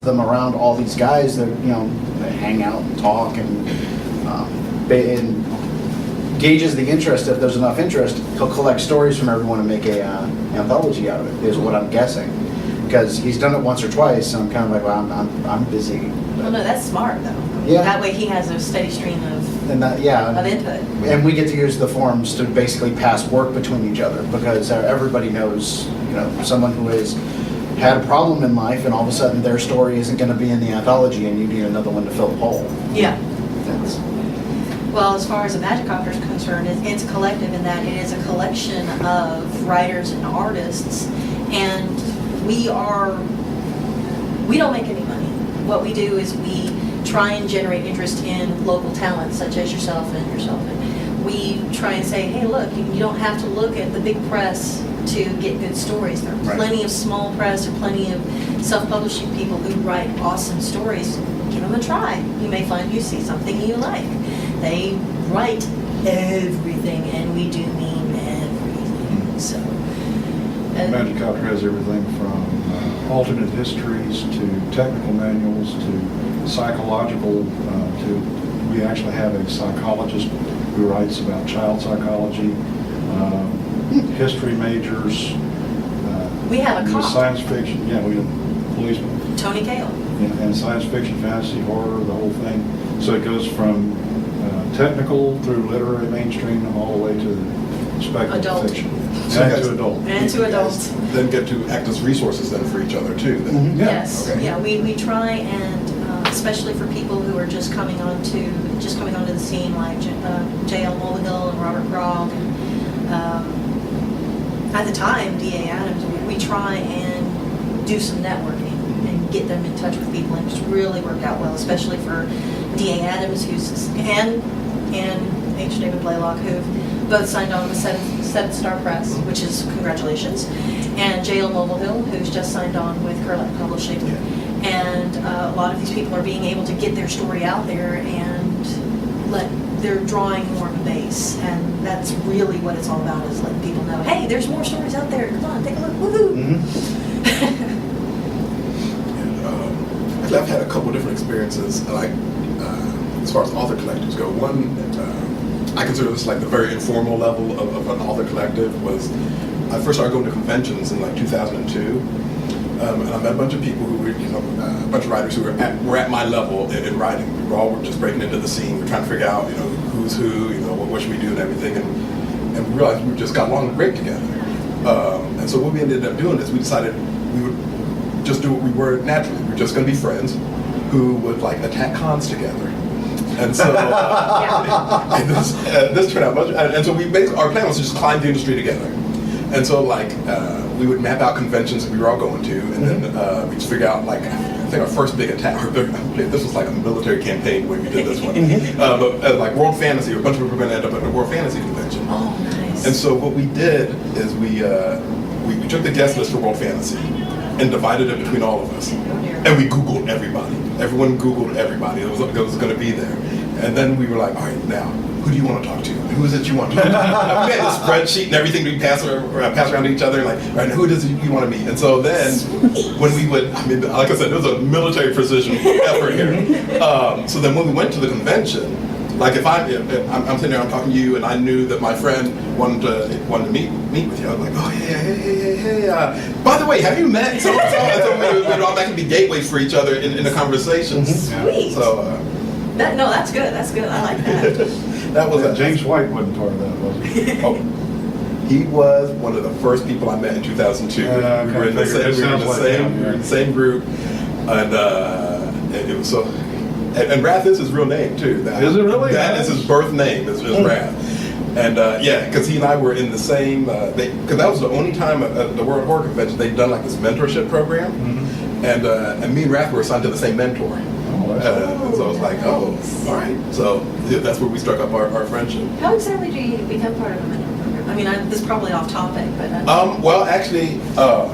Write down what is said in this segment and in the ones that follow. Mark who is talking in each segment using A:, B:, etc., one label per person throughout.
A: them around all these guys that, they hang out and talk and gauges the interest. If there's enough interest, he'll collect stories from everyone and make a anthology out of it, is what I'm guessing. Because he's done it once or twice, and I'm kind of like, well, I'm busy.
B: Well, no, that's smart, though.
A: Yeah.
B: That way he has a steady stream of input.
A: And we get to use the forums to basically pass work between each other, because everybody knows, someone who has had a problem in life, and all of a sudden their story isn't going to be in the anthology, and you need another one to fill the hole.
B: Yeah. Well, as far as the Magicopter is concerned, it's a collective in that it is a collection of writers and artists, and we don't make any money. What we do is we try and generate interest in local talent, such as yourself. And we try and say, hey, look, you don't have to look at the big press to get good stories. There are plenty of small press, or plenty of self-publishing people who write awesome stories. Give them a try. You may find you see something you like. They write everything, and we do mean everything. So,
C: Magicopter has everything from alternate histories to technical manuals to psychological. We actually have a psychologist who writes about child psychology, history majors.
B: we have a cop.
C: Science fiction. Yeah, we have policemen.
B: Tony Cale.
C: And science fiction, fantasy, horror, the whole thing. So it goes from technical through literary mainstream all the way to speculative
B: Adult.
C: fiction.
D: So
C: And
D: you
C: to
D: guys-
C: adult.
B: And to adults.
D: Then get to act as resources then for each other too. Then.
B: Yes,
D: Okay.
B: yeah, we try and, especially for people who are just coming onto the scene, like J.L. Mulvihill and Robert Grog, and at the time, D.A. Adams, we try and do some networking and get them in touch with people, and it's really worked out well, especially for D.A. Adams, and H. David Blaylock, who've both signed on with Seventh Star Press, which is congratulations, and J.L. Mulvihill, who's just signed on with Curlette Publishing. And a lot of these people are being able to get their story out there, and they're drawing more of a base, and that's really what it's all about, is letting people know, hey, there's more stories out there, come on, take a look, woohoo!
D: Actually, I've had a couple different experiences, like as far as author collectives go. One, I consider this like the very informal level of an author collective, was I first started going to conventions in like 2002. And I met a bunch of people who were, a bunch of writers who were at my level in writing. We were all just breaking into the scene. We were trying to figure out, who's who, what should we do and everything. And we realized we just got along great together. And so what we ended up doing is we decided we would just do what we were naturally. We were just going to be friends who would attack cons together. And so and this turned out much. And so our plan was to just climb the industry together. And so we would map out conventions that we were all going to, and then we'd just figure out I think our first big attack, this was like a military campaign when we did this one, but World Fantasy, a bunch of people were going to end up at the World Fantasy Convention.
B: Oh, nice.
D: And so what we did is we took the guest list for World Fantasy and divided it between all of us. And we Googled everybody. Everyone Googled everybody. It was going to be there. And then we were like, all right, now, who do you want to talk to? Who is it you want to talk to? We had a spreadsheet and everything we pass around to each other, all right, who does you want to meet? And so then, when we would, like I said, it was a military precision effort here. So then when we went to the convention, if I'm sitting there, I'm talking to you, and I knew that my friend wanted to meet with you, I was like, oh, hey, by the way, have you met so-and-so? And so we would all be gateways for each other in the conversations.
B: Sweet.
D: So,
B: that's good, I like that.
D: that was
C: James White wasn't part of that, was he?
D: Oh, he was one of the first people I met in 2002. We were in the same group, and it was so. And Wrath is his real name too.
C: Is it really?
D: That is his birth name. Is Wrath. And because he and I were in the same. Because that was the only time at the World Horror Convention they'd done this mentorship program, and me and Wrath were assigned to the same mentor. And so I was like, oh, all right. So that's where we struck up our friendship.
B: How exactly do you become part of a mentor program? This is probably off topic, but...
D: well, actually, no,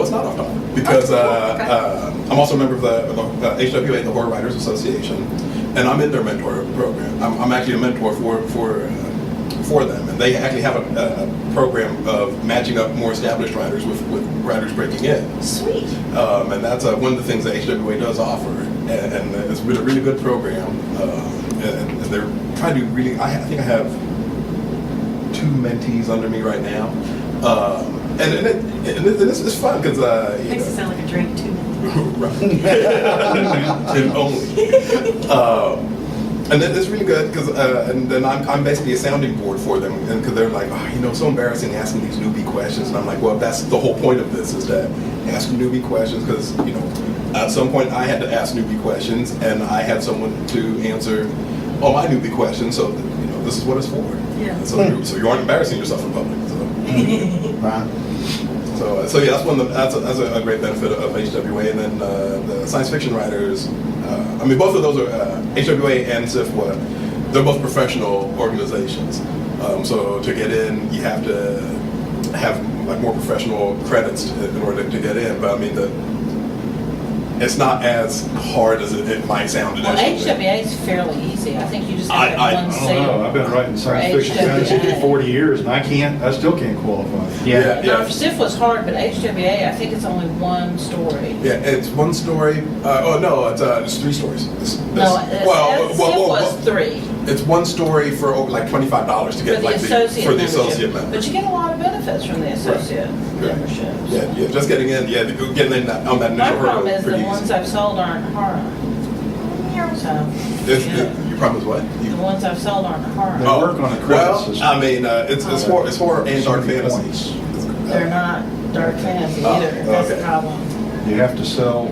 D: it's not off topic. Because I'm also a member of the HWA, the Horror Writers Association, and I'm in their mentor program. I'm actually a mentor for for them, and they actually have a program of matching up more established writers with writers breaking in.
B: Sweet.
D: And that's one of the things that HWA does offer, and it's been a really good program. And they're trying to really. I think I have 2 mentees under me right now, and it's fun because
B: Makes it sound like a drink too.
D: and only. And then it's really good because, and then I'm basically a sounding board for them, and because they're like, it's so embarrassing asking these newbie questions, and I'm like, well, that's the whole point of this, is that ask newbie questions, because at some point I had to ask newbie questions, and I had someone to answer all my newbie questions, so this is what it's for.
B: Yeah.
D: So you aren't embarrassing yourself in public. So.
A: Right.
D: So yeah, that's a great benefit of HWA, and then the science fiction writers. Both of those are HWA and SIFWA. They're both professional organizations. So to get in, you have to have more professional credits in order to get in. But it's not as hard as it might sound initially.
E: Well, HWA is fairly easy. I think you just have to have one
C: I don't know. I've been writing science fiction fantasy for 40 years, and I still can't qualify.
A: Yeah.
E: No, SIF was hard, but HWA, I think it's only one story.
D: Yeah, it's one story. It's 3 stories. SIF
E: was 3.
D: It's one story for over $25 to get
E: for the
D: associate member.
E: But you get a lot of benefits from the associate membership.
D: Yeah, just getting in. Yeah, getting in on that initial
E: My
D: hurdle.
E: problem is the
D: pretty
E: ones
D: easy.
E: I've sold aren't horror. So
D: Your problem is what?
E: the ones I've sold aren't horror.
C: They work on a credit system.
D: It's horror and dark fantasy.
E: They're not dark fantasy either. That's the
D: okay.
E: problem.
C: You have to sell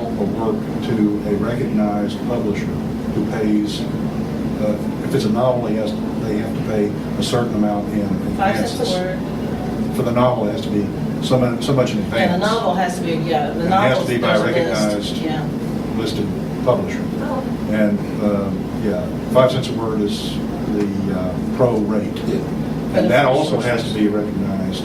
C: a work to a recognized publisher who pays. If it's a novel, they have to pay a certain amount in
E: 5
C: advances.
E: cents a word.
C: For the novel, it has to be so much in advance.
E: And the novel has to be, the
C: And it
E: novel
C: has to be by a recognized listed publisher.
B: Oh.
C: And 5 cents a word is the pro rate.
E: For
C: And
E: the
C: that
E: first
C: also
E: sources.
C: has to be recognized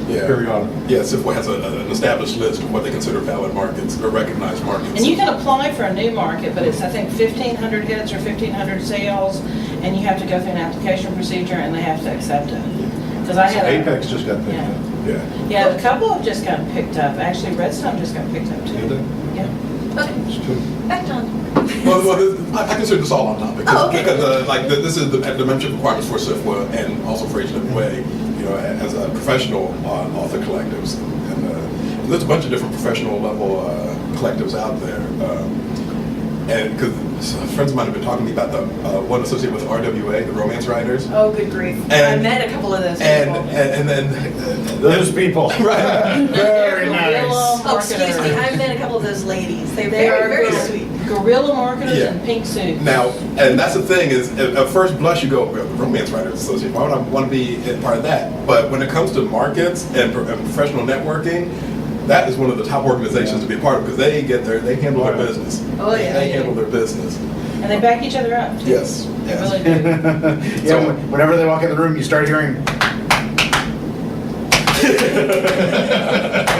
D: Yeah.
C: periodically.
D: Yeah, SIFWA has an established list of what they consider valid markets or recognized markets.
E: And you can apply for a new market, but it's, I think, 1,500 hits or 1,500 sales, and you have to go through an application procedure, and they have to accept it. Because I had
C: Apex just got picked
E: Yeah.
C: up.
D: Yeah.
E: a couple have just gotten picked up. Actually, Redstone just got picked up
C: Did
E: too.
C: they?
E: Yeah.
B: Okay,
C: It's two.
B: back on.
D: I consider this all on topic
B: Oh, okay.
D: because this is the membership requirements for SIFWA and also for HWA. As a professional author collectives, and there's a bunch of different professional level collectives out there. And because friends of mine have been talking to me about the one associated with RWA, the romance writers.
B: Oh, good grief. I
D: And-
B: met a couple of those
D: And
B: people.
D: and then
A: Those people.
D: right.
A: Very
E: Guerrilla
A: nice.
B: Oh, excuse me,
E: marketers.
B: I met a couple of those ladies. They're
E: They
B: very,
E: are
B: very
E: good.
B: sweet.
E: Guerrilla marketers
D: Yeah.
E: in pink suits.
D: Now, and that's the thing is, at first blush, you go, well, the Romance Writers Association, why would I want to be a part of that? But when it comes to markets and professional networking, that is one of the top organizations to be a part of because they handle their business.
B: Oh, yeah.
D: They handle their business.
E: And they back each other up too.
D: Yes.
E: They
D: Yes.
E: really do.
A: Yeah, whenever they walk in the room, you start hearing.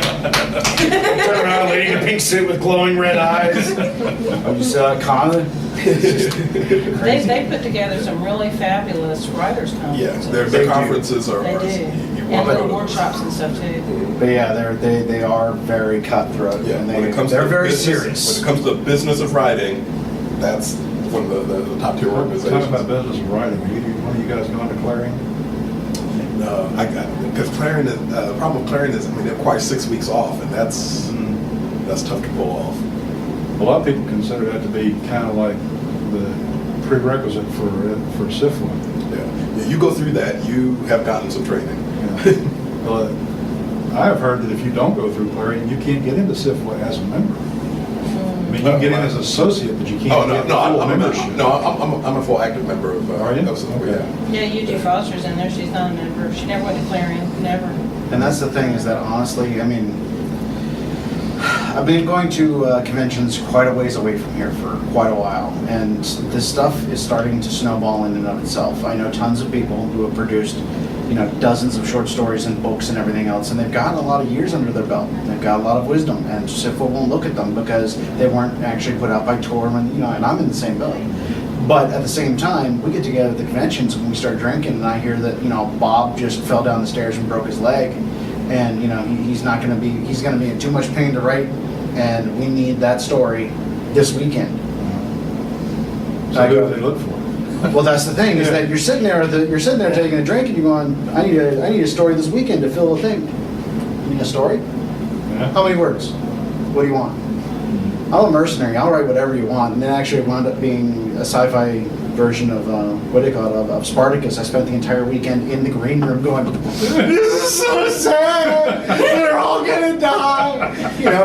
A: Turn around, lady in a pink suit with glowing red eyes. Oh, you saw Colin?
E: They put together some really fabulous writers conferences.
D: Yeah, their
A: They do.
D: conferences are.
E: They do.
D: you
E: And
D: want to
E: little
D: go to
E: workshops and stuff too.
A: But yeah, they are very cutthroat,
D: Yeah,
A: and
D: when it comes to
A: they're very
D: business-
A: serious.
D: When it comes to the business of writing, that's one of the top tier organizations.
C: Talking about business of writing, one of you guys going to Clarion?
D: No, because Clarion is, the problem with Clarion is, they require 6 weeks off, and that's tough to pull off.
C: A lot of people consider that to be kind of like the prerequisite for SIFWA.
D: Yeah, you go through that, you have gotten some training.
C: But I have heard that if you don't go through Clarion, you can't get into SIFWA as a member. I mean, you can get in as an associate, but you can't
D: Oh,
C: get
D: no,
C: full
D: I'm a
C: membership.
D: member. No, I'm a full active member of.
C: Are you?
D: Of SIFWA,
C: Okay.
D: yeah.
E: Yeah, Eugene Foster's in there. She's not a member. She never went to Clarion. Never.
A: And that's the thing is that honestly, I mean, I've been going to conventions quite a ways away from here for quite a while, and this stuff is starting to snowball in and of itself. I know tons of people who have produced, dozens of short stories and books and everything else, and they've gotten a lot of years under their belt. They've got a lot of wisdom, and SIFWA won't look at them because they weren't actually put out by Tor, and I'm in the same boat. But at the same time, we get together at the conventions and we start drinking, and I hear that, Bob just fell down the stairs and broke his leg, and, he's going to be in too much pain to write, and we need that story this weekend.
C: So who do they look for?
A: Well, that's the thing, is that you're sitting there taking a drink, and you're going, I need a story this weekend to fill the thing. You need a story?
C: Yeah.
A: How many words? What do you want? I'm a mercenary. I'll write whatever you want. And then actually wound up being a sci-fi version of, of Spartacus. I spent the entire weekend in the green room going, this is so sad. They're all going to die.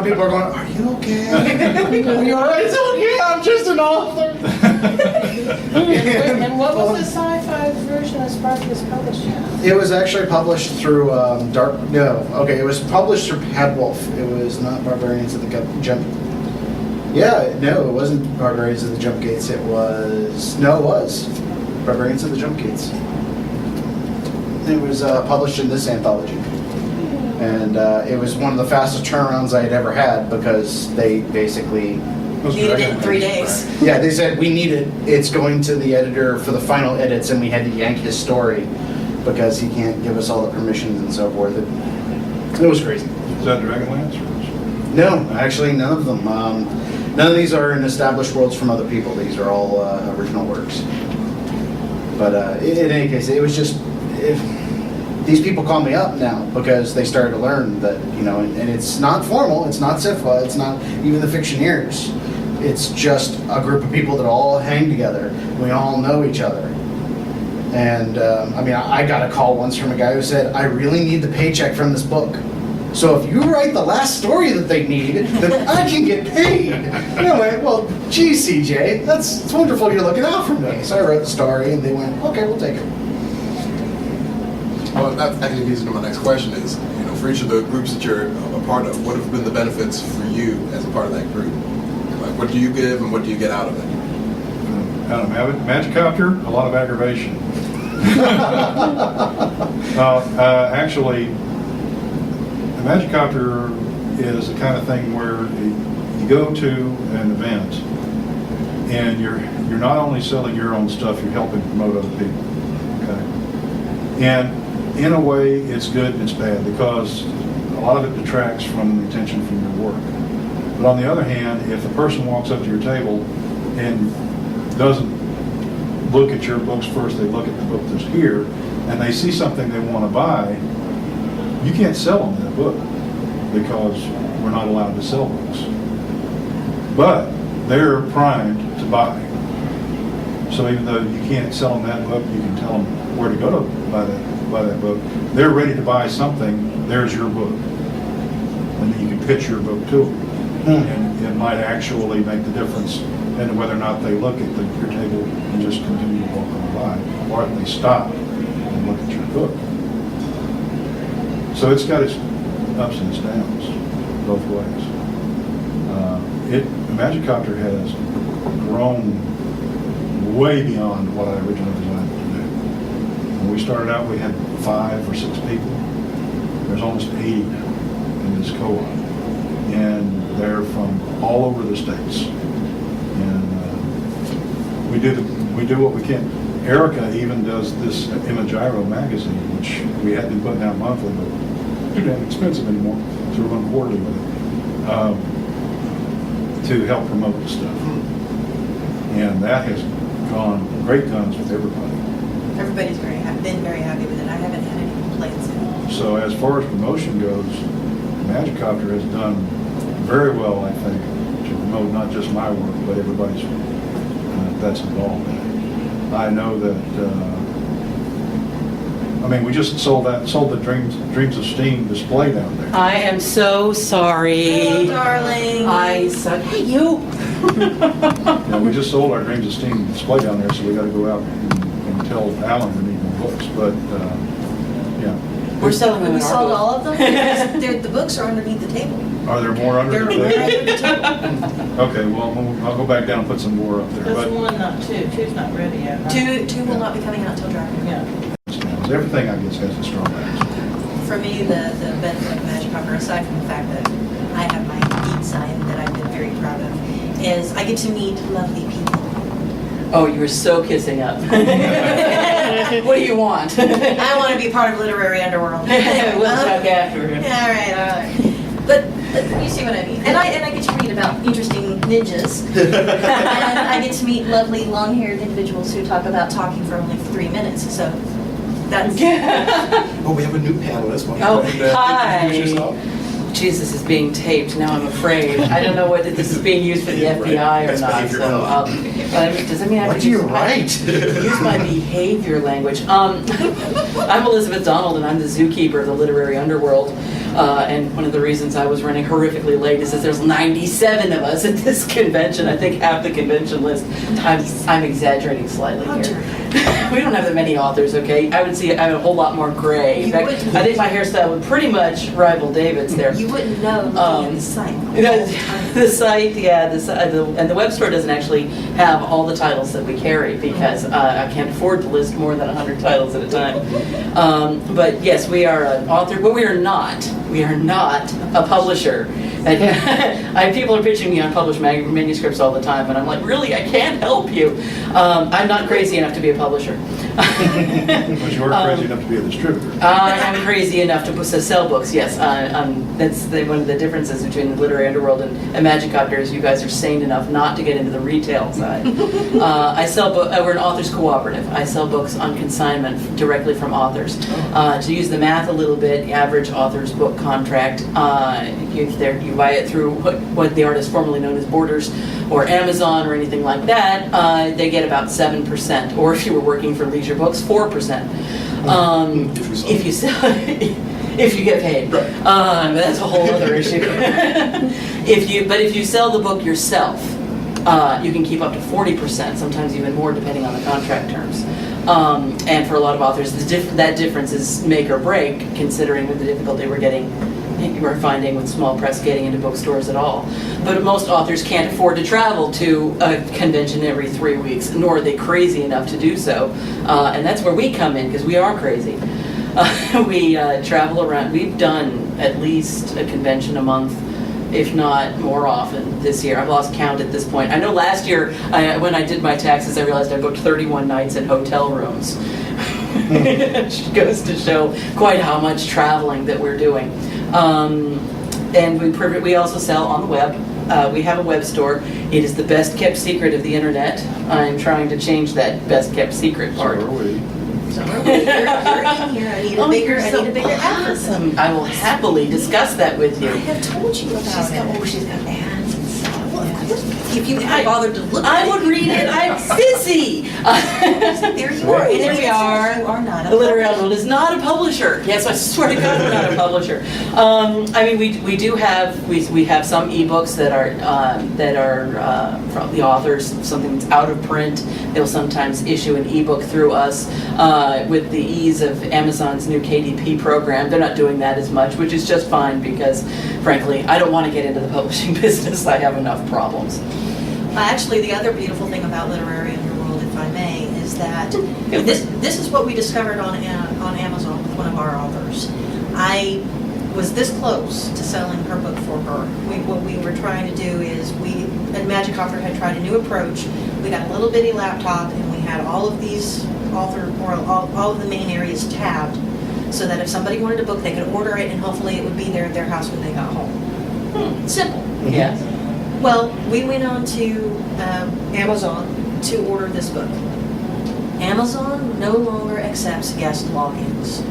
A: People are going, are you okay? Are you all right? It's okay. I'm just an author.
E: And what was the sci-fi version of Spartacus published in?
A: It was actually published through it was published through Padwolf. It was not Barbarians of the Jump. Yeah, no, it wasn't Barbarians of the Jump Gates. It was Barbarians of the Jump Gates. It was published in this anthology, and it was one of the fastest turnarounds I had ever had, because they basically
B: Needed it in 3 days.
A: Yeah, they said, we need it. It's going to the editor for the final edits, and we had to yank his story because he can't give us all the permissions and so forth. It was crazy.
C: Is that Dragonlance?
A: No, actually, none of them. None of these are in established worlds from other people. These are all original works. But in any case, it was just... these people call me up now because they started to learn that, and it's not formal, it's not SIFA, it's not even the fictioneers. It's just a group of people that all hang together. We all know each other. And, I got a call once from a guy who said, I really need the paycheck from this book. So if you write the last story that they need, then I can get paid. And I went, well, geez, CJ, it's wonderful you're looking out for me. So I wrote the story, and they went, okay, we'll take it.
D: Well, that actually leads into my next question is, for each of the groups that you're a part of, what have been the benefits for you as a part of that group? Like, what do you give and what do you get out of it?
C: Out of Magicopter, a lot of aggravation. Actually, the Magicopter is the kind of thing where you go to an event and you're not only selling your own stuff, you're helping promote other people. Okay? And in a way, it's good and it's bad, because a lot of it detracts from the attention from your work. But on the other hand, if a person walks up to your table and doesn't look at your books first, they look at the book that's here, and they see something they want to buy, you can't sell them that book because we're not allowed to sell books. But they're primed to buy. So even though you can't sell them that book, you can tell them where to go to buy that book. They're ready to buy something, there's your book. And then you can pitch your book to them. And it might actually make the difference in whether or not they look at your table and just continue to walk on by, or if they stop and look at your book. So it's got its ups and its downs, both ways. The Magicopter has grown way beyond what I originally designed it to do. When we started out, we had 5 or 6 people. There's almost 80 in this co-op, and they're from all over the states. And we do what we can. Erica even does this Imagyro magazine, which we had been putting out monthly, but too damn expensive anymore, so we're going quarterly with it, to help promote the stuff. And that has gone great guns with everybody.
B: Everybody's been very happy with it. I haven't had any complaints.
C: So as far as promotion goes, Magicopter has done very well, I think, to promote not just my work, but everybody's that's involved in it. I know that, we just sold the Dreams of Steam display down there.
F: I am so sorry.
B: Hello, darling.
F: I said, hey, you.
C: Yeah, we just sold our Dreams of Steam display down there, so we got to go out and tell Alan we need more books. But yeah,
F: We're selling them
B: We
F: in our
B: sold
F: book.
B: all of them? The books are underneath the table.
C: are there more under
B: They're
C: the
B: right
C: table?
B: under the table.
C: Okay, well I'll go back down and put some more up there.
E: That's
C: But
E: one, not two. Two's not ready yet. Right?
B: Two will not be coming out till July.
E: Yeah.
C: everything I guess has a strong accent.
B: For me, the benefit of Magicopter, aside from the fact that I have my geek sign that I've been very proud of, is I get to meet lovely people.
F: Oh, you were so kissing up. What do you want?
B: I want to be part of literary underworld.
F: We'll talk after.
B: Yeah, all right. But you see what I mean. And I get to read about interesting ninjas. And I get to meet lovely long-haired individuals who talk about talking for only 3 minutes. So that's...
D: Oh, we have a new panelist. Why
F: Oh,
D: don't you
F: hi.
D: introduce yourself?
F: Jesus is being taped. Now I'm afraid. I don't know whether this is being used for the FBI or
D: Best
F: not.
D: behavior
F: So, does that mean I have
A: What
F: to
A: do you
F: use-
A: write?
F: use my behavior language? I'm Elizabeth Donald, and I'm the zookeeper of the literary underworld. And one of the reasons I was running horrifically late is that there's 97 of us at this convention. I think half the convention list. I'm exaggerating slightly here. We don't have that many authors, okay? I would see I have a whole lot more gray. In
B: You
F: fact,
B: wouldn't.
F: I think my hairstyle would pretty much rival David's there.
B: You wouldn't know looking at the site.
F: The site, yeah, and the web store doesn't actually have all the titles that we carry because I can't afford to list more than 100 titles at a time. But yes, we are an author, but we are not. We are not a publisher. People are pitching me unpublished manuscripts all the time, and I'm like, really, I can't help you. I'm not crazy enough to be a publisher.
C: But you are crazy enough to be a distributor.
F: I'm crazy enough to sell books, yes. That's one of the differences between the literary underworld and Magic Copters. You guys are sane enough not to get into the retail side. I sell we're an authors cooperative. I sell books on consignment directly from authors. To use the math a little bit, the average author's book contract, you buy it through what the artist formerly known as Borders or Amazon or anything like that, they get about 7%. Or if you were working for Leisure Books, 4%. If you sell, if you get paid, that's a whole other issue. If you sell the book yourself, you can keep up to 40%, sometimes even more, depending on the contract terms. And for a lot of authors, that difference is make or break, considering the difficulty we're finding with small press getting into bookstores at all. But most authors can't afford to travel to a convention every 3 weeks, nor are they crazy enough to do so. And that's where we come in, because we are crazy. We travel around. We've done at least a convention a month, if not more often this year. I've lost count at this point. I know last year, when I did my taxes, I realized I booked 31 nights in hotel rooms. Which goes to show quite how much traveling that we're doing. And we also sell on the web. We have a web store. It is the best kept secret of the internet. I'm trying to change that best kept secret
C: So
F: part.
C: are we.
B: So you're in here. I need a bigger ads.
F: Awesome. I will happily discuss that with
B: I
F: you.
B: have told you about it.
F: She's got ads and stuff.
B: Well, of course, if you had bothered to look at
F: I
B: it.
F: would read it. I'm busy.
B: There you are.
F: And here we are.
B: You are not a
F: The Literary
B: publisher.
F: Underworld is not a publisher. Yes, I swear to God, we're not a publisher. I mean, we do have we have some ebooks that are from the authors. Something that's out of print. They'll sometimes issue an ebook through us. With the ease of Amazon's new KDP program, they're not doing that as much, which is just fine because, frankly, I don't want to get into the publishing business. I have enough problems.
B: Actually, the other beautiful thing about Literary Underworld, if I may, is that this is what we discovered on Amazon with one of our authors. I was this close to selling her book for her. What we were trying to do is at Magic Author had tried a new approach. We got a little bitty laptop and we had all of these all of the main areas tabbed so that if somebody wanted a book, they could order it and hopefully it would be there at their house when they got home. Simple.
F: Yes.
B: Well, we went on to Amazon to order this book. Amazon no longer accepts guest logins.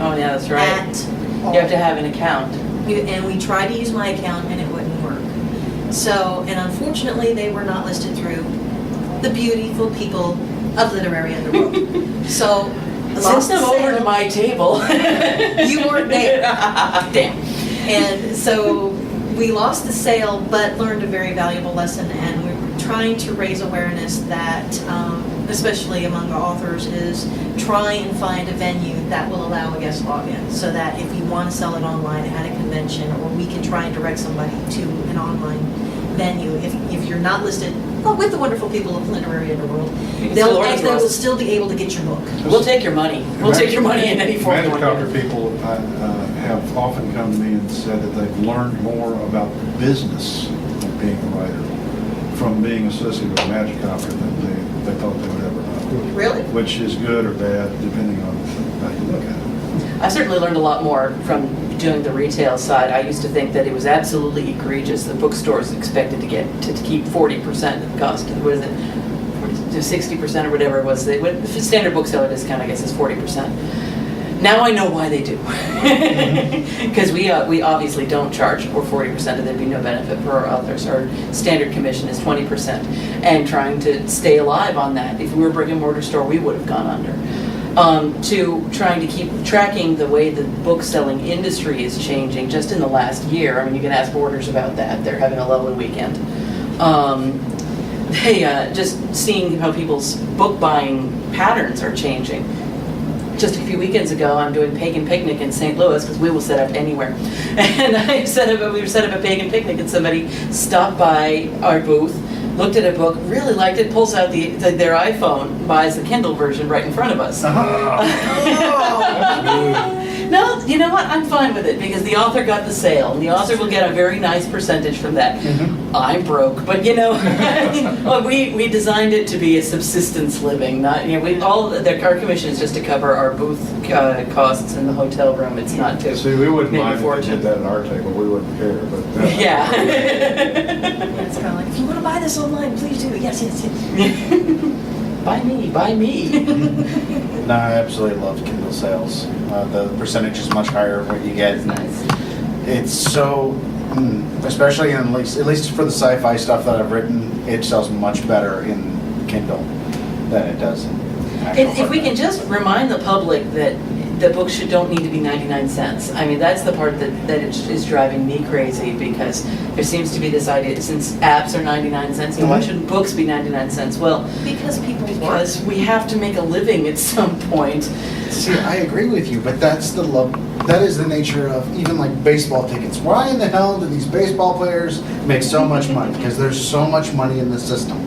F: Oh yeah, that's right.
B: At all.
F: You have to have an account.
B: And we tried to use my account and it wouldn't work. So, and unfortunately, they were not listed through the beautiful people of Literary Underworld. So,
F: Send them over to my table.
B: You weren't there.
F: Damn.
B: And so we lost the sale, but learned a very valuable lesson, and we're trying to raise awareness that, especially among the authors, is try and find a venue that will allow a guest login, so that if you want to sell it online at a convention, or we can try and direct somebody to an online venue, if you're not listed with the wonderful people of Literary Underworld, they will still be able to get your book.
F: We'll take your money. We'll take your money in any form.
C: Magic Copter people have often come to me and said that they've learned more about the business of being a writer from being associated with Magic Copter than they thought they would ever know.
B: Really?
C: Which is good or bad, depending on how you look at it.
F: I certainly learned a lot more from doing the retail side. I used to think that it was absolutely egregious that bookstores expected to keep 40% of the cost. What is it? 60% or whatever it was. The standard bookseller discount, I guess, is 40%. Now I know why they do. Because we obviously don't charge for 40%, and there'd be no benefit for our authors. Our standard commission is 20%. And trying to stay alive on that. If we were a brick and mortar store, we would have gone under. To trying to keep tracking the way the bookselling industry is changing just in the last year. I mean, you can ask Borders about that. They're having a lovely weekend. Just seeing how people's book buying patterns are changing. Just a few weekends ago, I'm doing Pagan Picnic in St. Louis because we will set up anywhere. And we set up a Pagan Picnic, and somebody stopped by our booth, looked at a book, really liked it, pulls out their iPhone, buys the Kindle version right in front of us. No, you know what? I'm fine with it because the author got the sale, and the author will get a very nice percentage from that. I'm broke, but we designed it to be a subsistence living, not our commission is just to cover our booth costs in the hotel room. It's not to
C: See, we wouldn't
F: make a
C: mind if they
F: fortune.
C: did that at our table. We wouldn't care, but.
F: Yeah.
B: It's kind of like, if you want to buy this online, please do. Yes.
F: Buy me.
A: No, I absolutely love Kindle sales. The percentage is much higher what you get.
F: It's nice.
A: It's so, especially at least for the sci-fi stuff that I've written, it sells much better in Kindle than it does in actual
F: If we can
A: hardback.
F: just remind the public that the books don't need to be 99 cents. I mean, that's the part that is driving me crazy, because there seems to be this idea, since apps are 99 cents, why shouldn't books be 99 cents? Well,
B: Because people work.
F: because we have to make a living at some point.
A: See, I agree with you, but that is the nature of even like baseball tickets. Why in the hell do these baseball players make so much money? Because there's so much money in the system.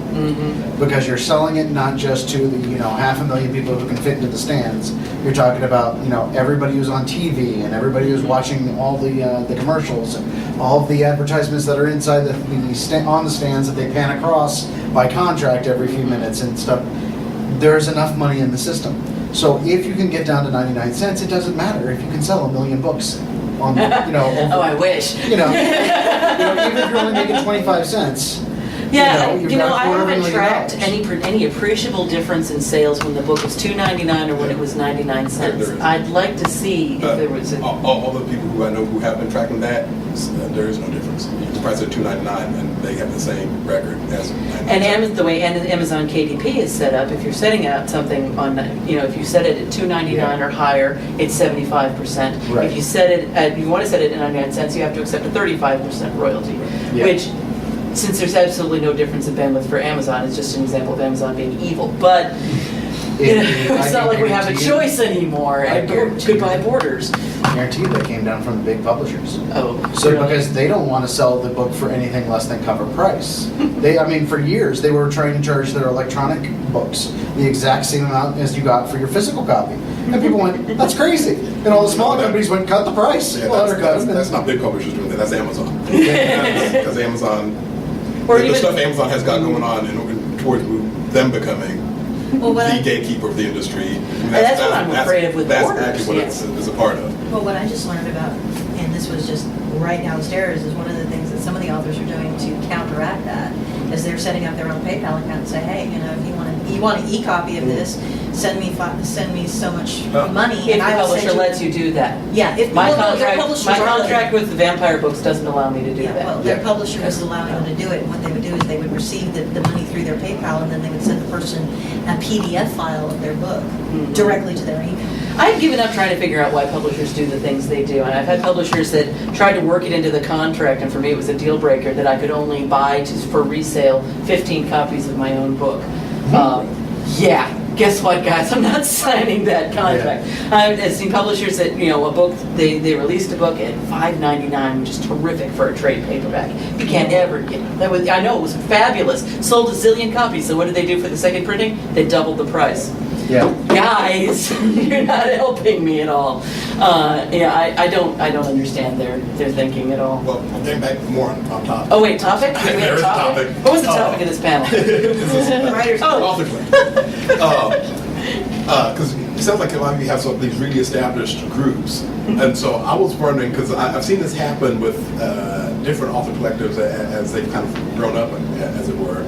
A: Because you're selling it not just to the 500,000 people who can fit into the stands. You're talking about everybody who's on TV and everybody who's watching all the commercials and all of the advertisements that are inside on the stands that they pan across by contract every few minutes and stuff. There's enough money in the system. So if you can get down to 99 cents, it doesn't matter if you can sell 1 million books on
F: Oh, I wish.
A: even if you're only making 25 cents.
F: Yeah,
A: you've got
F: I haven't
A: $250,000.
F: tracked any appreciable difference in sales when the book was $2.99 or when it was 99 cents.
D: There is.
F: I'd like to see if there was a...
D: All the people who I know who have been tracking that, there is no difference. The price of $2.99, and they have the same record as 99
F: And the way Amazon KDP is set up, if you're setting out something on, if you set it at $2.99 or higher, it's 75%.
A: Right.
F: If you you want to set it at 99 cents, you have to accept a 35% royalty,
A: Yeah.
F: which, since there's absolutely no difference in bandwidth for Amazon, it's just an example of Amazon being evil. But it's not like we have a choice anymore. And goodbye Borders.
A: I guarantee you they came down from the big publishers.
F: Oh,
A: So
F: really?
A: because they don't want to sell the book for anything less than cover price. For years they were trying to charge their electronic books the exact same amount as you got for your physical copy. And people went, that's crazy. And all the small companies went, cut the price.
D: Yeah,
A: Well, undercut them.
D: that's not big publishers doing that. That's Amazon. Because Amazon,
F: Or
D: the
F: even-
D: stuff Amazon has got going on towards them becoming
B: Well,
D: the gatekeeper of the industry. And
F: that's what I'm afraid of with
D: That's
F: Borders,
D: actually what
F: yes.
D: it's a part of.
B: Well, what I just learned about, and this was just right downstairs, is one of the things that some of the authors are doing to counteract that, is they're setting up their own PayPal account and say, hey, if you want an e-copy of this, send me so much money,
F: If
B: and
F: the
B: I will
F: publisher
B: send you.
F: lets you do that.
B: Yeah, if
F: My
B: well, no, their
F: contract,
B: publishers
F: my
B: are
F: contract with the Vampire Books doesn't allow me to do
B: Yeah, well,
F: that.
B: their publisher is allowing them to do it, and what they would do is they would receive the money through their PayPal, and then they would send the person a PDF file of their book directly to their email.
F: I've given up trying to figure out why publishers do the things they do. And I've had publishers that tried to work it into the contract, and for me it was a deal breaker that I could only buy for resale 15 copies of my own book. Yeah, guess what, guys? I'm not signing that contract. I've seen publishers that, a book, they released a book at $5.99, which is terrific for a trade paperback. You can't ever get it. I know, it was fabulous. Sold a zillion copies, so what did they do for the second printing? They doubled the price.
A: Yeah.
F: Yeah, guys, you're not helping me at all. Yeah, I don't understand their thinking at all.
D: Well, getting back more on topic.
F: Oh wait, topic? Do we have
D: There is a
F: topic?
D: topic.
F: What was the topic of this panel?
B: Writers.
D: Author because it sounds like a lot of you have some of these really established groups, and so I was wondering, because I've seen this happen with different author collectives as they've kind of grown up, as it were.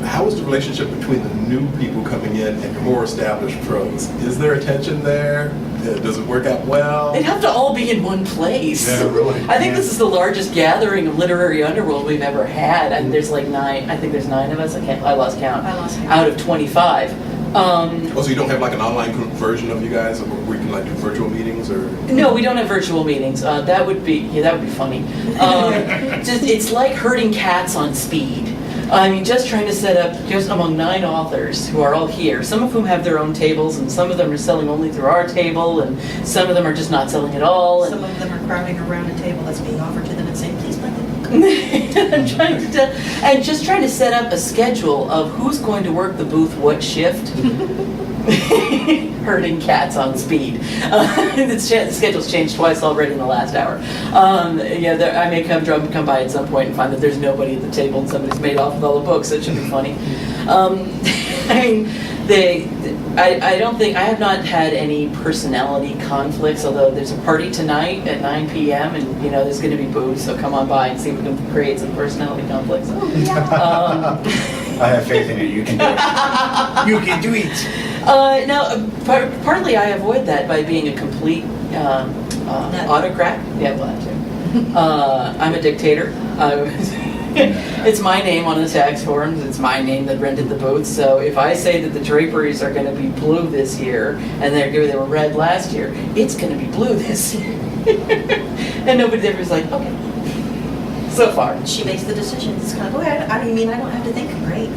D: How is the relationship between the new people coming in and your more established pros? Is there a tension there? Does it work out well?
F: They'd have to all be in one place.
C: Yeah, really.
F: I think this is the largest gathering of literary underworld we've ever had. And there's like 9, I think there's 9 of us. I lost count. Out of 25.
D: Oh, so you don't have like an online version of you guys where you can like do virtual meetings or?
F: No, we don't have virtual meetings. That would be funny. It's like herding cats on speed. I mean, just trying to set up, just among 9 authors who are all here, some of whom have their own tables, and some of them are selling only through our table, and some of them are just not selling at all.
B: Some of them are crowding around a table that's being offered to them and saying, please buy the book.
F: And just trying to set up a schedule of who's going to work the booth, what shift. Herding cats on speed. The schedule's changed twice already in the last hour. I may come by at some point and find that there's nobody at the table and somebody's made off with all the books. It should be funny. I mean, I don't think, I have not had any personality conflicts, although there's a party tonight at 9 p.m. and, there's going to be booze, so come on by and see if we can create some personality conflicts.
A: I have faith in you. You can do it. You can do it.
F: Partly I avoid that by being a complete autocrat. Yeah, well, that too. I'm a dictator. It's my name on the tax forms. It's my name that rented the booth. So if I say that the draperies are going to be blue this year and they were red last year, it's going to be blue this year. And nobody everybody's like, okay. So far.
B: She makes the decisions. It's kind of, go ahead. I mean, I don't have to think. Great.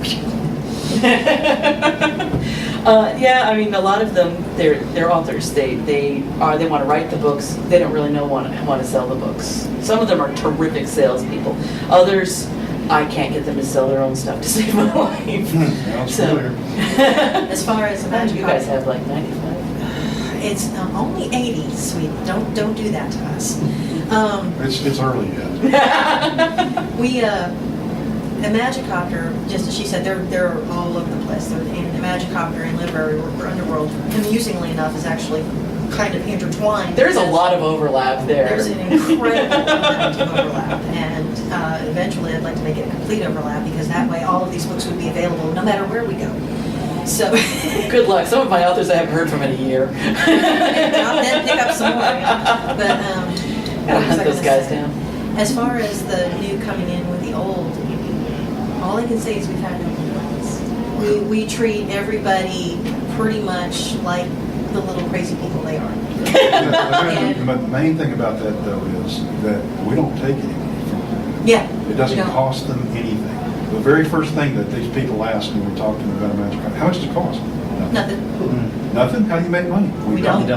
F: Yeah, I mean, a lot of them, they're authors. They want to write the books. They don't really want to sell the books. Some of them are terrific salespeople. Others, I can't get them to sell their own stuff to save my life.
C: Sounds familiar.
B: As far as the magic,
F: you guys have like 95.
B: It's only 80, sweet. Don't do that to us.
C: It's early yet.
B: A Magicopter, just as she said, they're all over the place. And a Magicopter and literary or underworld, amusingly enough, is actually kind of intertwined.
F: There's a lot of overlap there.
B: There's an incredible amount of overlap, and eventually I'd like to make it a complete overlap because that way all of these books would be available no matter where we go. So
F: good luck. Some of my authors I haven't heard from in a year.
B: I'll then pick up some more. But
F: gotta hunt those guys down.
B: As far as the new coming in with the old, all I can say is we've had no complaints. We treat everybody pretty much like the little crazy people they are.
C: The main thing about that, though, is that we don't take any money from them.
B: Yeah.
C: It doesn't
B: we don't.
C: cost them anything. The very first thing that these people ask when we talk to them about a magic card, how much does it cost?
B: Nothing.
C: Nothing? How do you make money?
B: We don't.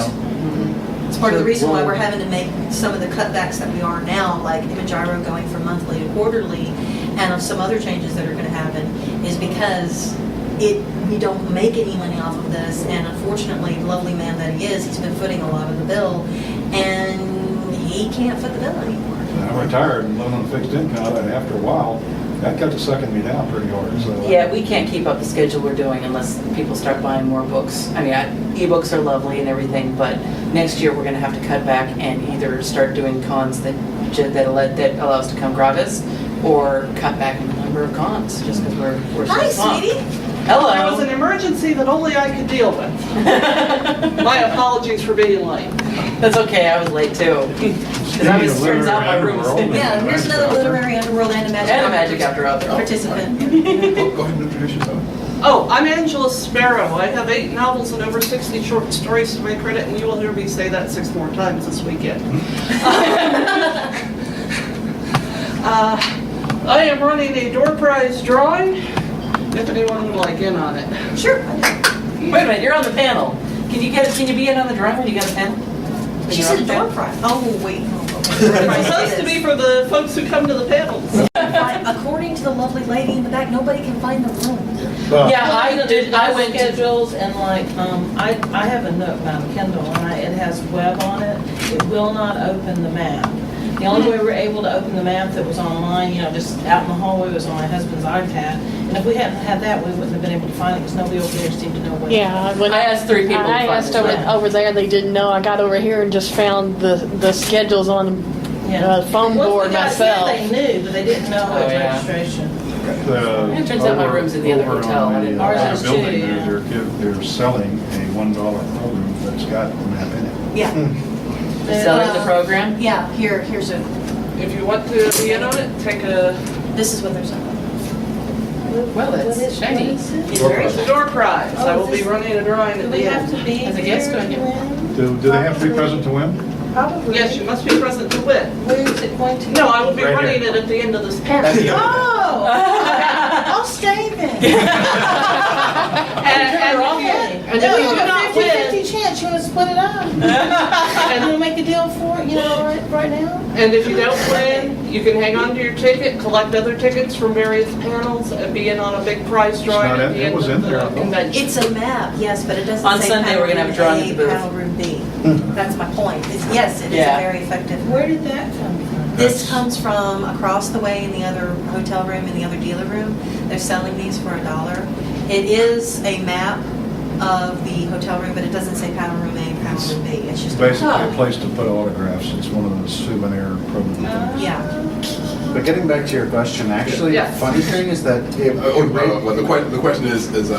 B: It's part of the reason why
C: Well-
B: we're having to make some of the cutbacks that we are now, like Imagiro going from monthly to quarterly, and of some other changes that are going to happen, is because we don't make any money off of this, and unfortunately, the lovely man that he is, he's been footing a lot of the bill, and he can't foot the bill anymore.
C: I'm retired and living on a fixed income, and after a while, that got to sucking me down pretty hard. So
F: Yeah, we can't keep up the schedule we're doing unless people start buying more books. I mean, ebooks are lovely and everything, but next year we're going to have to cut back and either start doing cons that allow us to come gratis, or cut back in the number of cons, just because we're so
B: Hi,
F: swamped.
B: sweetie.
F: Hello.
G: There was an emergency that only I could deal with. My apologies for being late.
F: That's okay, I was late too. Because I was, turns out my room was...
B: Yeah, here's another literary underworld and a magic
F: After out there.
B: participant.
D: Go ahead and introduce yourself.
G: Oh, I'm Angela Sparrow. I have 8 novels and over 60 short stories to my credit, and you will hear me say that 6 more times this weekend. I am running a door prize drawing, if anyone would like in on it.
B: Sure.
F: Wait a minute, you're on the panel. Can you be in on the drawing when you get a panel?
B: She said a door prize. Oh, wait.
G: It's supposed to be for the folks who come to the panels.
B: According to the lovely lady in the back, nobody can find the room.
A: Well,
F: Yeah, I went to,
E: Schedules and like, I have a Nook, not a Kindle, and it has web on it. It will not open the map. The only way we were able to open the map that was online, just out in the hallway, was on my husband's iPad. And if we hadn't had that, we wouldn't have been able to find it because nobody over there seemed to know what.
H: Yeah, when
F: I asked 3 people to
H: I
F: find
H: asked
F: this map.
H: over there, they didn't know. I got over here and just found the schedules on the phone
E: Once
H: board
E: we got here,
H: myself.
E: They knew, but they didn't know
F: Oh,
E: it was
F: yeah.
E: registration.
F: It turns out my room's in the other
C: Over
F: hotel.
C: on
F: I didn't know
E: Ours
C: the
E: is
C: building,
E: too, yeah.
C: they're selling a $1 program that's got the map in it.
B: Yeah,
F: Selling the program?
B: yeah, here's a,
G: If you want to be in on it, take a
B: this is what they're selling.
F: Well, it's shiny.
B: It's very
G: it's a door prize. I will be running a drawing
E: Do
G: at
E: we
G: the
E: have
G: end.
E: to be
F: As a guest,
E: here
F: don't you?
E: to win?
C: Do they have to be present to win?
E: Probably.
G: Yes, you must be present to win.
E: Where is it going to?
G: No, I will be
C: Right
G: running
C: here.
G: it at the end of this panel.
E: Oh! I'll stay then.
G: And if you do not win,
E: 50-50 chance, you want to split it up? And we'll make a deal for it, right now?
G: and if you don't win, you can hang on to your ticket, collect other tickets from various panels, and be in on a big prize drawing
C: not
G: at
C: in-
G: the
C: it
G: end
C: was
G: of
C: in there, I
G: the
C: thought.
G: convention.
B: It's a map, yes, but it doesn't
F: On
B: say
F: Sunday, we're gonna have a drawing at the booth.
B: panel room B. That's my point. Yes, it is
F: Yeah.
B: a very effective.
E: Where did that come from?
B: This comes from across the way in the other hotel room, in the other dealer room. They're selling these for $1. It is a map of the hotel room, but it doesn't say panel room A, panel room B. It's just.
C: Basically
F: Huh.
C: a place to put autographs. It's one of those souvenir programs.
B: Yeah.
A: but getting back to your question, actually,
G: Yes.
A: the funny thing is that
D: Well, the question is, it was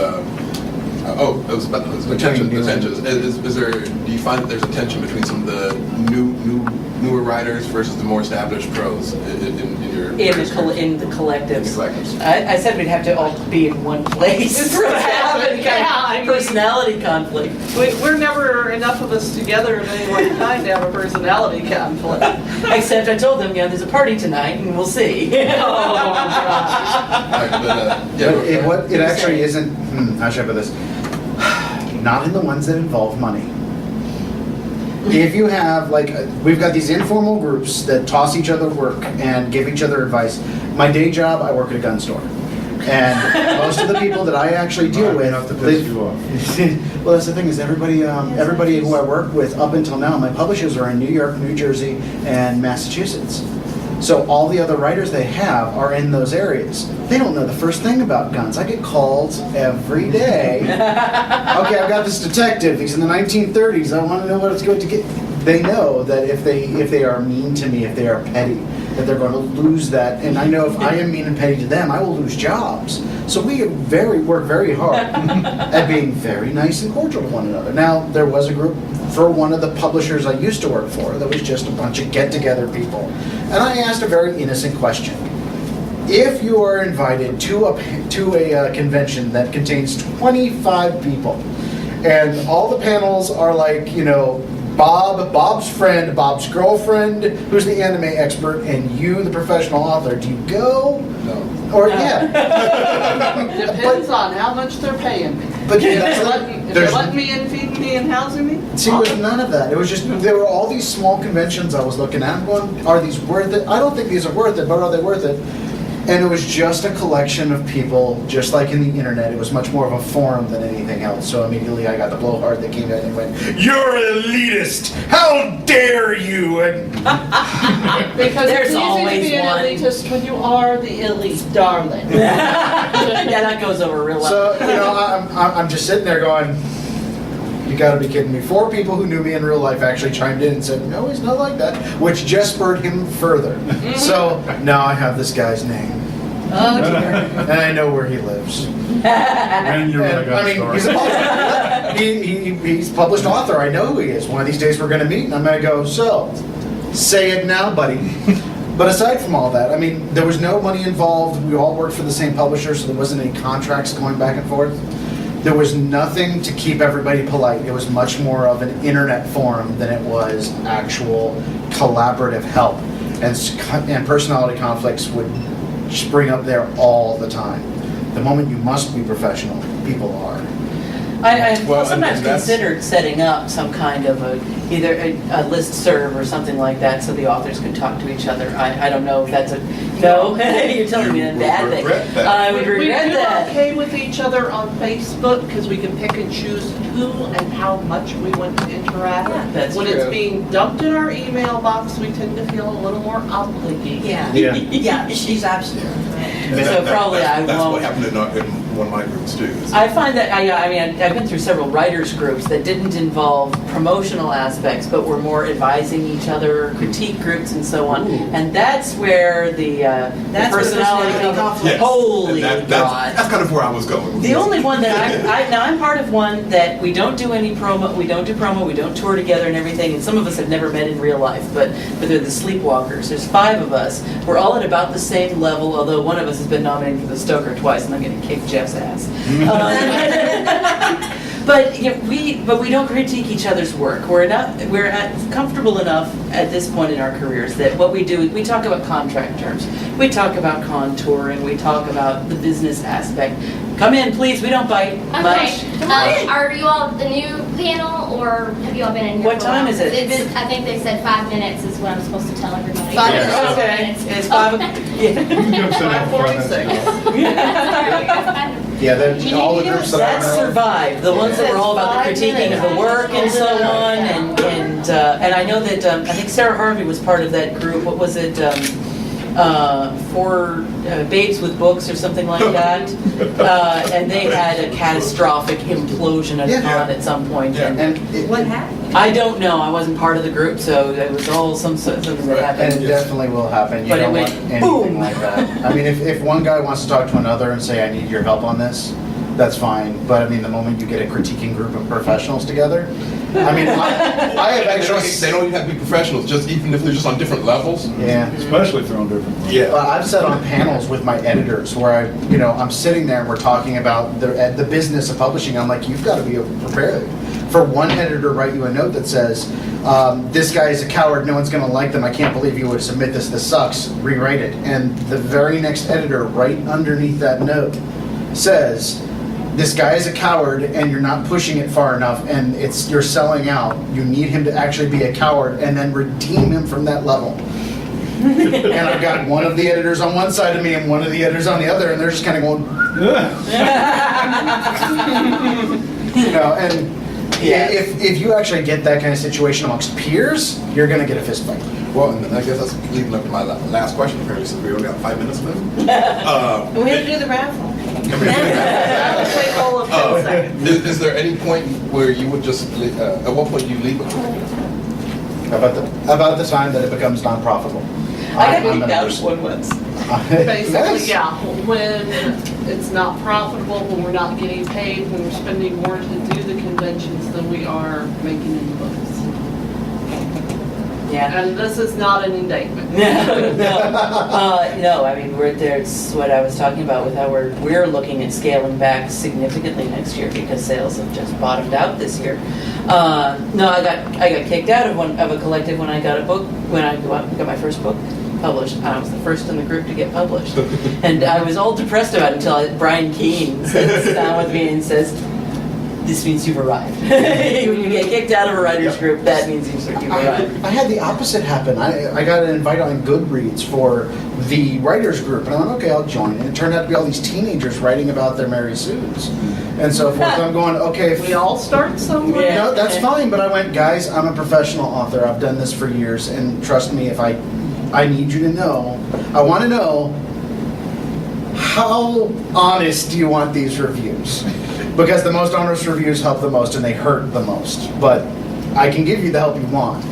D: about the
A: Between new
D: tension. Is there? Do you find that there's a tension between some of the newer writers versus the more established pros in your
F: In the collectives.
D: collectives?
F: I said we'd have to all be in one place for to have any kind
G: Yeah, I
F: of
G: mean-
F: personality conflict.
G: We're never enough of us together at any one time to have a personality conflict.
F: Except I told them, there's a party tonight and we'll see.
G: Oh, gosh.
A: It actually isn't, how should I put this? Not in the ones that involve money. If you have, we've got these informal groups that toss each other work and give each other advice. My day job, I work at a gun store. And most of the people that I actually deal with,
C: Enough to piss you off.
A: well, that's the thing is everybody who I work with up until now, my publishers are in New York, New Jersey, and Massachusetts. So all the other writers they have are in those areas. They don't know the first thing about guns. I get calls every day. Okay, I've got this detective. He's in the 1930s. I want to know what it's going to get. They know that if they are mean to me, if they are petty, that they're going to lose that. And I know if I am mean and petty to them, I will lose jobs. So we work very hard at being very nice and cordial to one another. Now, there was a group for one of the publishers I used to work for that was just a bunch of get-together people. And I asked a very innocent question. If you are invited to a convention that contains 25 people, and all the panels are Bob's friend, Bob's girlfriend, who's the anime expert, and you, the professional author, do you go?
D: No.
A: Or, yeah.
G: Depends on how much they're paying me.
A: But
G: If
A: that's
G: they're
A: not-
G: letting- if
A: there's-
G: they're letting me in, feeding me, and housing me.
A: See, there was none of that. It was just, there were all these small conventions I was looking at, going, are these worth it? I don't think these are worth it, but are they worth it? And it was just a collection of people, just like in the internet. It was much more of a forum than anything else. So immediately I got the blowhard that came in and went, "You're elitist! How dare you!" And
G: Because
F: There's
G: it's easy to
F: always
G: be an
F: one.
G: elitist when you are the elite, darling.
F: Yeah, that goes over real well.
A: so, I'm just sitting there going, you gotta be kidding me. 4 people who knew me in real life actually chimed in and said, no, he's not like that, which just spurred him further. So now I have this guy's name.
B: Oh, dear.
A: And I know where he lives.
C: And you're
A: And,
C: really
A: I mean, he's a published, he's published author. I know who he is. One of these days we're going to meet, and I'm going to go, so, say it now, buddy. But aside from all that, I mean, there was no money involved. We all worked for the same publisher, so there wasn't any contracts going back and forth. There was nothing to keep everybody polite. It was much more of an internet forum than it was actual collaborative help. And personality conflicts would spring up there all the time. The moment you must be professional, people are.
F: I've
D: Well,
F: sometimes
D: and that's-
F: considered setting up some kind of either a listserv or something like that so the authors could talk to each other. I don't know if that's a, no, you're telling me a
D: You
F: bad
D: would
F: thing.
D: regret that.
F: I would
G: We
F: regret
G: do
F: that.
G: okay with each other on Facebook because we can pick and choose who and how much we want to interact.
B: Yeah.
F: That's
G: When
F: true.
G: it's being dumped in our email box, we tend to feel a little more obligated.
B: Yeah,
C: Yeah.
B: yeah, she's absolutely right.
D: And
F: So probably I
D: that's
F: won't.
D: what happened in one of my groups too.
F: I find that, I mean, I've been through several writers groups that didn't involve promotional aspects, but were more advising each other, critique groups and so on.
D: Ooh.
F: And that's where the
B: That's where the
F: personality
B: personality
F: comes.
D: Yes.
F: Holy
D: And
F: God.
D: that's kind of where I was going.
F: The only one that now I'm part of one that we don't do any promo, we don't do promo, we don't tour together and everything, and some of us have never met in real life, but they're the Sleepwalkers. There's 5 of us. We're all at about the same level, although one of us has been nominated for the Stoker twice, and I'm going to kick Jeff's ass. But we don't critique each other's work. We're comfortable enough at this point in our careers that what we do, we talk about contract terms, we talk about contouring, we talk about the business aspect. Come in, please. We don't bite much.
I: Okay. Are you all the new panel, or have you all been in here?
F: What
I: for a while?
F: time is it?
I: I think they said 5 minutes is what I'm supposed to tell everybody.
F: 5
C: minutes.
F: minutes. Okay. It's 5 o'clock. Yeah.
C: You can come sit down for 5 minutes.
A: Yeah, then all the groups that I
F: That's
A: know.
F: survived. The ones that were all about the critiquing of the work and so on, and I know that I think Sarah Harvey was part of that group. What was it? For Babes with Books or something like that, and they had a catastrophic implosion at
A: Yeah.
F: at some point.
D: Yeah.
A: And it,
B: What happened?
F: I don't know. I wasn't part of the group, so it was all something that
A: and
F: happened.
A: it definitely will happen. You
F: But it
A: don't
F: went
A: want anything
F: boom.
A: like that. I mean, if one guy wants to talk to another and say, I need your help on this, that's fine. But I mean, the moment you get a critiquing group of professionals together, I mean, I have actually...
D: They don't even have to be professionals, just even if they're just on different levels.
A: Yeah.
C: Especially thrown differently.
D: Yeah.
A: Well, I've sat on panels with my editors where I'm sitting there and we're talking about the business of publishing. I'm like, you've got to be prepared for one editor to write you a note that says, this guy is a coward, no one's going to like them, I can't believe you would submit this sucks, rewrite it. And the very next editor right underneath that note says, this guy is a coward and you're not pushing it far enough and you're selling out. You need him to actually be a coward and then redeem him from that level. And I've got one of the editors on one side of me and one of the editors on the other, and they're just kind of going, and
F: Yeah.
A: if you actually get that kind of situation amongst peers, you're going to get a fist fight.
D: Well, and I guess that's leading up to my last question, apparently, since we only got 5 minutes left.
E: We have to do the raffle.
G: Wait, hold on 10 seconds.
D: Is there any point where you would just, at what point do you leave it?
A: About the time that it becomes non-profitable.
F: I
A: I'm
F: got
A: an
F: kicked out of
A: person.
F: one once.
G: Basically,
A: Yes.
G: yeah, when it's not profitable, when we're not getting paid, when we're spending more to do the conventions than we are making in the books.
F: Yeah.
G: And this is not an indictment.
F: No, I mean, it's what I was talking about with how we're looking at scaling back significantly next year because sales have just bottomed out this year. No, I got kicked out of a collective when I got got my first book published. I was the first in the group to get published. And I was all depressed about it until Brian Keane sits down with me and says, this means you've arrived. When you get kicked out of a writer's group, that means you've arrived.
A: I had the opposite happen. I got an invite on Goodreads for the writers group, and I went, okay, I'll join. And it turned out to be all these teenagers writing about their Mary Sues and so forth. I'm going, okay,
G: We all start somewhere.
F: Yeah.
A: no, that's fine. But I went, guys, I'm a professional author. I've done this for years, and trust me, if I need you to know, I want to know, how honest do you want these reviews? Because the most honest reviews help the most and they hurt the most. But I can give you the help you want.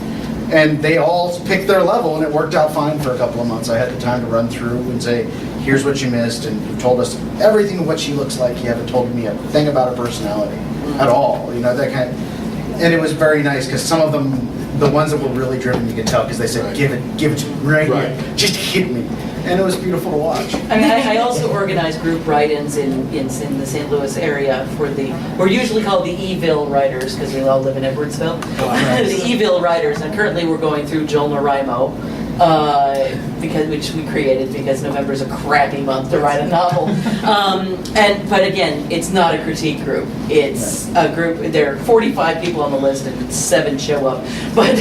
A: And they all picked their level and it worked out fine for a couple of months. I had the time to run through and say, here's what you missed, and you told us everything of what she looks like. You haven't told me a thing about her personality at all. That kind of, and it was very nice because some of them, the ones that were really driven, you could tell because they said,
D: Right.
A: give it to me right here. Just hit me. And it was beautiful to watch.
F: I mean, I also organize group write-ins in the St. Louis area we're usually called the Eville Writers because we all live in Edwardsville. The Eville Writers, and currently we're going through Joel Naraimo which we created because November's a crappy month to write a novel. But again, it's not a critique group. It's a group. There are 45 people on the list, and 7 show up. But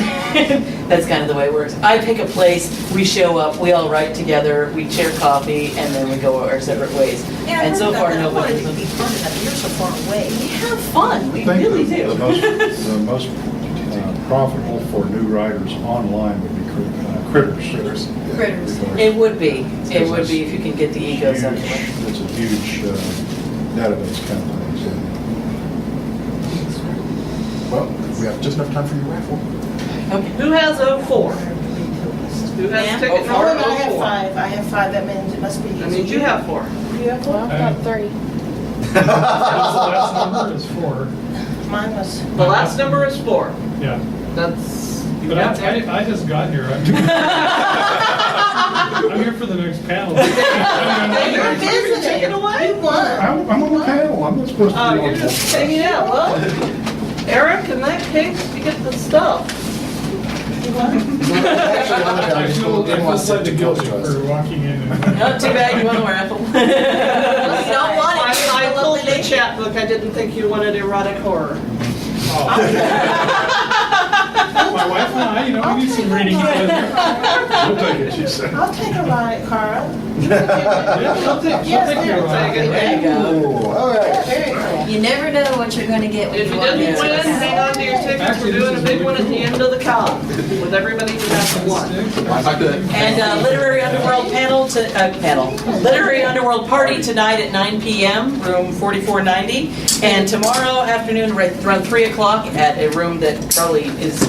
F: that's kind of the way it works. I pick a place, we show up, we all write together, we share coffee, and then we go our separate ways.
B: Yeah, I
F: And
B: heard
F: so
B: about
F: far,
B: that. I wanted
F: nobody.
B: to be part of that. You're so far away.
F: We have fun. We
C: I think
F: really
C: the
F: do.
C: the most profitable for new writers online would be critters.
B: Critters.
F: It would be. It would be if you can get the egos
C: Huge-
F: out of the way.
C: It's a huge database kind of thing.
D: Well, we have just enough time for your raffle.
F: Okay.
G: Who has 04? Who has
B: Ma'am?
G: ticket
E: Oh,
G: number
E: I have
G: 04?
E: 5. I have 5. That means it must be.
G: That means you have 4.
E: You have 4?
H: Well, I've got 3.
J: The last number is 4.
E: Mine was.
G: The last number is 4.
J: Yeah.
G: That's, you
J: But
G: got that?
J: I just got here. I'm here for the next panel.
G: You're visiting. Take it away.
E: You won.
C: I'm on the panel, I'm not supposed to
G: Oh,
C: be on
G: you're
C: the
G: just hanging out. Well, Eric, in that case, you get the stuff.
J: I feel slightly guilty for walking in and.
F: Not too bad you won the raffle.
B: You don't want it.
G: I pulled the chat book. I didn't think you wanted erotic horror.
J: My wife and I, we need some reading together.
C: We'll take it, she said.
E: I'll take a ride, Carl.
J: Yeah, I'll take your ride.
F: There you go.
A: All right.
E: Very cool.
B: You never know what you're going to get when
G: If
B: you
G: you
B: walk
G: didn't
B: into
G: win,
B: the
G: hang on to your tickets.
J: Actually,
G: We're doing a
J: this is
G: big one
J: really
G: at the
J: cool.
G: end of the con with everybody who hasn't won.
D: I'd like to.
F: And Literary Underworld Literary Underworld party tonight at 9 p.m., room 4490. And tomorrow afternoon, right around 3 o'clock, at a room that probably is,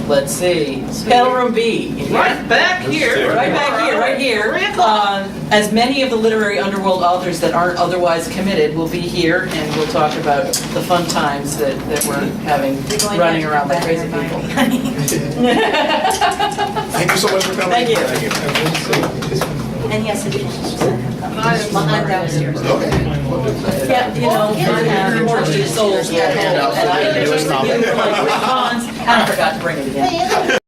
F: let's see, Panel Room B. in here.
G: Right back here.
F: Right back here, right here.
G: 3 o'clock.
F: As many of the Literary Underworld authors that aren't otherwise committed will be here, and we'll talk about the fun times that we're having
B: You're going
F: running
B: to
F: around like
B: have to
F: crazy
B: come
F: people.
B: back here,
D: Thank you so much for coming.
F: Thank you.
B: And yes, it is. I'm downstairs.
D: Okay.
F: Yeah, I have more souls at home, and I just, like, response, and I forgot to bring it again.